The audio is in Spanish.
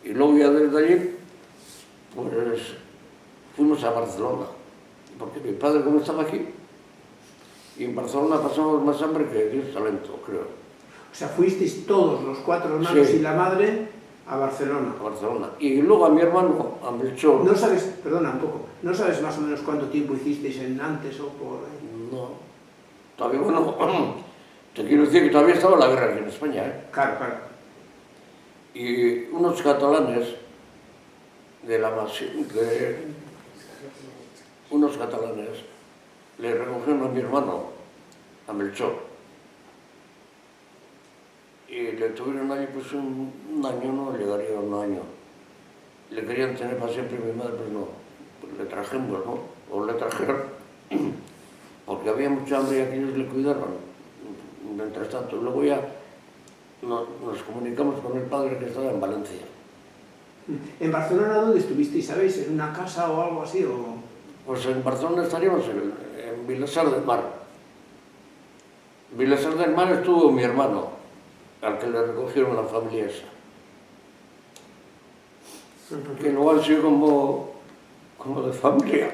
Y luego ya desde allí, pues fuimos a Barcelona, porque mi padre como estaba aquí, y en Barcelona pasamos más hambre que Dios talento, creo. O sea, fuisteis todos los 4 hermanos Sí. y la madre a Barcelona. A Barcelona. Y luego a mi hermano, a Melchor. No sabes, perdona un poco, ¿no sabes más o menos cuánto tiempo hicisteis en Nantes o por ahí? No. Todavía, bueno, te quiero decir que todavía estaba la guerra aquí en España, ¿eh? Claro, claro. Y unos catalanes unos catalanes le recogieron a mi hermano, a Melchor, y le tuvieron allí pues un año, no llegaría a un año. Le querían tener para siempre, mi madre pues no, pues le trajimos, ¿no? O le trajeron, porque había mucha hambre y aquellos le cuidaron, mientras tanto. Luego ya nos comunicamos con el padre que estaba en Valencia. ¿En Barcelona dónde estuvisteis, sabéis? ¿En una casa o algo así? O... Pues en Barcelona estaríamos en Vilassar del Mar. Vilassar del Mar estuvo mi hermano, al que le recogieron la familia esa. Que luego han sido como de familia.